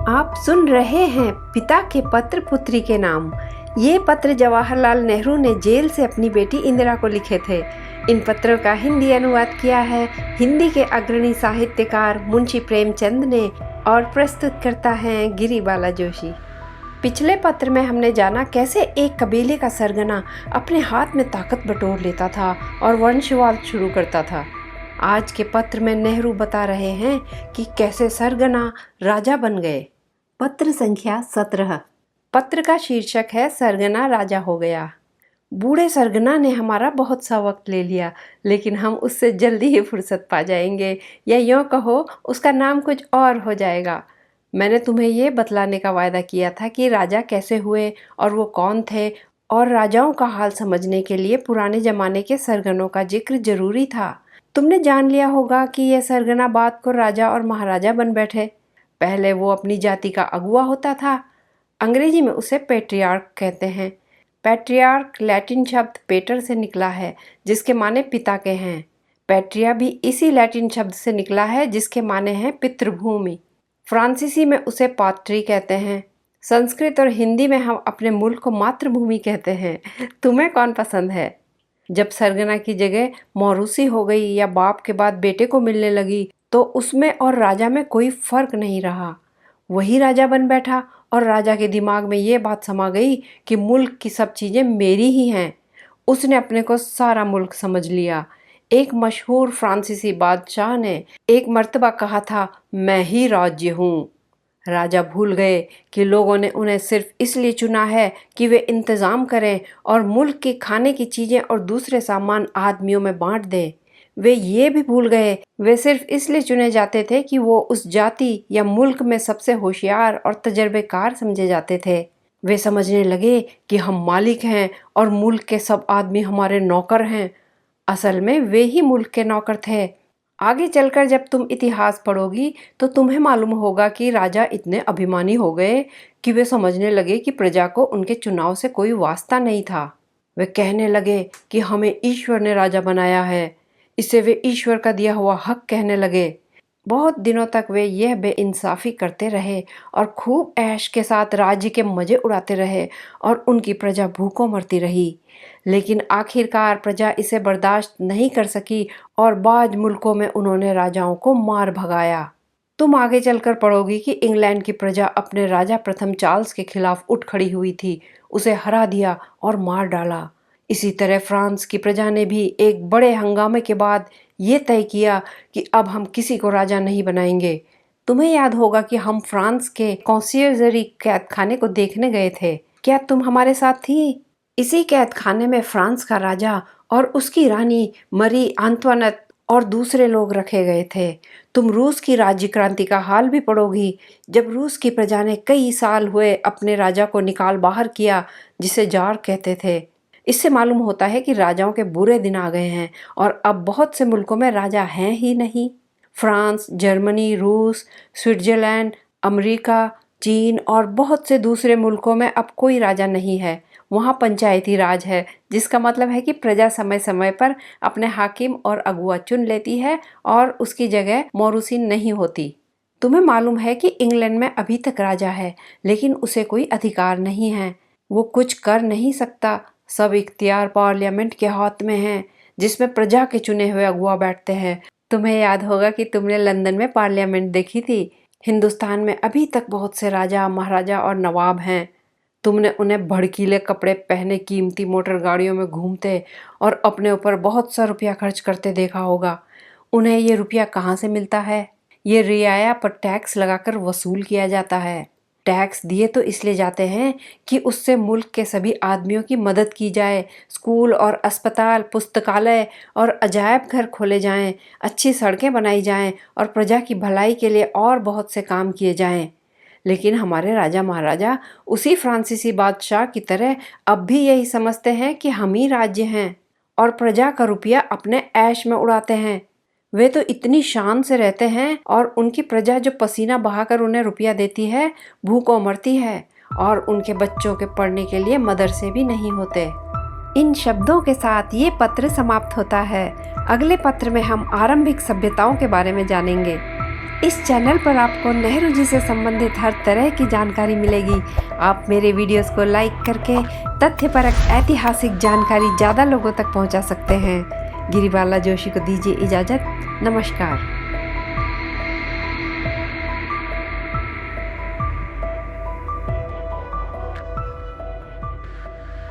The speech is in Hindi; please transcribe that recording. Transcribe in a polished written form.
आप सुन रहे हैं पिता के पत्र पुत्री के नाम। ये पत्र जवाहरलाल नेहरू ने जेल से अपनी बेटी इंदिरा को लिखे थे। इन पत्रों का हिंदी अनुवाद किया है हिंदी के अग्रणी साहित्यकार मुंशी प्रेमचंद ने और प्रस्तुत करता है गिरिबाला जोशी। पिछले पत्र में हमने जाना कैसे एक कबीले का सरगना अपने हाथ में ताकत बटोर लेता था और वंशवाद शुरू करता था। आज के पत्र में नेहरू बता रहे हैं कि कैसे सरगना राजा बन गए। पत्र संख्या 17। पत्र का शीर्षक है सरगना राजा हो गया। बूढ़े सरगना ने हमारा बहुत सा वक्त ले लिया, लेकिन हम उससे जल्दी ही फुर्सत पा जाएंगे, या यूँ कहो उसका नाम कुछ और हो जाएगा। मैंने तुम्हें ये बतलाने का वायदा किया था कि राजा कैसे हुए और वो कौन थे, और राजाओं का हाल समझने के लिए पुराने ज़माने के सरगनों का जिक्र जरूरी था। तुमने जान लिया होगा कि यह सरगना बात को राजा और महाराजा बन बैठे। पहले वो अपनी जाति का अगुआ होता था। अंग्रेजी में उसे पैट्रियार्क कहते हैं। पैट्रियार्क लैटिन शब्द पेटर से निकला है, जिसके माने पिता के हैं। पैट्रिया भी इसी लैटिन शब्द से निकला है, जिसके माने हैं पितृभूमि। फ्रांसीसी में उसे पात्री कहते हैं। संस्कृत और हिंदी में हम अपने मुल्क को मातृभूमि कहते हैं। तुम्हें कौन पसंद है? जब सरगना की जगह मौरूसी हो गई या बाप के बाद बेटे को मिलने लगी, तो उसमें और राजा में कोई फर्क नहीं रहा। वही राजा बन बैठा और राजा के दिमाग में ये बात समा गई कि मुल्क की सब चीज़ें मेरी ही हैं। उसने अपने को सारा मुल्क समझ लिया। एक मशहूर फ्रांसीसी बादशाह ने एक मर्तबा कहा था, मैं ही राज्य हूँ। राजा भूल गए कि लोगों ने उन्हें सिर्फ इसलिए चुना है कि वे इंतज़ाम करें और मुल्क के खाने की चीज़ें और दूसरे सामान आदमियों में बांट दें। वे ये भी भूल गए वे सिर्फ इसलिए चुने जाते थे कि वो उस जाति या मुल्क में सबसे होशियार और तजर्बेकार समझे जाते थे। वे समझने लगे कि हम मालिक हैं और मुल्क के सब आदमी हमारे नौकर हैं। असल में वे ही मुल्क के नौकर थे। आगे चलकर जब तुम इतिहास पढ़ोगी तो तुम्हें मालूम होगा कि राजा इतने अभिमानी हो गए कि वे समझने लगे कि प्रजा को उनके चुनाव से कोई वास्ता नहीं था। वे कहने लगे कि हमें ईश्वर ने राजा बनाया है। इसे वे ईश्वर का दिया हुआ हक कहने लगे। बहुत दिनों तक वे यह बेइंसाफी करते रहे और खूब ऐश के साथ राज्य के मजे उड़ाते रहे और उनकी प्रजा भूखों मरती रही। लेकिन आखिरकार प्रजा इसे बर्दाश्त नहीं कर सकी और बाज मुल्कों में उन्होंने राजाओं को मार भगाया। तुम आगे चलकर पढ़ोगी कि इंग्लैंड की प्रजा अपने राजा प्रथम चार्ल्स के खिलाफ उठ खड़ी हुई थी, उसे हरा दिया और मार डाला। इसी तरह फ्रांस की प्रजा ने भी एक बड़े हंगामे के बाद ये तय किया कि अब हम किसी को राजा नहीं बनाएंगे। तुम्हें याद होगा कि हम फ्रांस के कॉन्सियर्जरी कैद खाने को देखने गए थे। क्या तुम हमारे साथ थी? इसी कैद खाने में फ्रांस का राजा और उसकी रानी मरी आंतवानेट और दूसरे लोग रखे गए थे। तुम रूस की राज्य क्रांति का हाल भी पढ़ोगी, जब रूस की प्रजा ने कई साल हुए अपने राजा को निकाल बाहर किया, जिसे जार कहते थे। इससे मालूम होता है कि राजाओं के बुरे दिन आ गए हैं और अब बहुत से मुल्कों में राजा हैं ही नहीं। फ्रांस, जर्मनी, रूस, स्विट्जरलैंड, अमेरिका, चीन और बहुत से दूसरे मुल्कों में अब कोई राजा नहीं है। वहाँ पंचायती राज है, जिसका मतलब है कि प्रजा समय समय पर अपने हाकिम और अगुआ चुन लेती है और उसकी जगह मौरूसी नहीं होती। तुम्हें मालूम है कि इंग्लैंड में अभी तक राजा है, लेकिन उसे कोई अधिकार नहीं है। वो कुछ कर नहीं सकता। सब इख्तियार पार्लियामेंट के हाथ में है, जिसमें प्रजा के चुने हुए अगुआ बैठते हैं। तुम्हें याद होगा कि तुमने लंदन में पार्लियामेंट देखी थी। हिंदुस्तान में अभी तक बहुत से राजा, महाराजा और नवाब हैं। तुमने उन्हें भड़कीले कपड़े पहने कीमती मोटर गाड़ियों में घूमते और अपने ऊपर बहुत सा रुपया खर्च करते देखा होगा। उन्हें ये रुपया कहाँ से मिलता है? ये रियाया पर टैक्स लगाकर वसूल किया जाता है। टैक्स दिए तो इसलिए जाते हैं कि उससे मुल्क के सभी आदमियों की मदद की जाए, स्कूल और अस्पताल, पुस्तकालय और अजायब घर खोले जाएं, अच्छी सड़कें बनाई जाएं और प्रजा की भलाई के लिए और बहुत से काम किए जाएं। लेकिन हमारे राजा महाराजा उसी फ्रांसीसी बादशाह की तरह अब भी यही समझते हैं कि हम ही राज्य हैं और प्रजा का रुपया अपने ऐश में उड़ाते हैं। वे तो इतनी शान से रहते हैं और उनकी प्रजा जो पसीना बहाकर उन्हें रुपया देती है, भूखों मरती है और उनके बच्चों के पढ़ने के लिए मदरसे भी नहीं होते। इन शब्दों के साथ ये पत्र समाप्त होता है। अगले पत्र में हम आरंभिक सभ्यताओं के बारे में जानेंगे। इस चैनल पर आपको नेहरू जी से संबंधित हर तरह की जानकारी मिलेगी। आप मेरे वीडियोस को लाइक करके तथ्यपरक ऐतिहासिक जानकारी ज़्यादा लोगों तक पहुंचा सकते हैं। गिरिबाला जोशी को दीजिए इजाज़त। नमस्कार।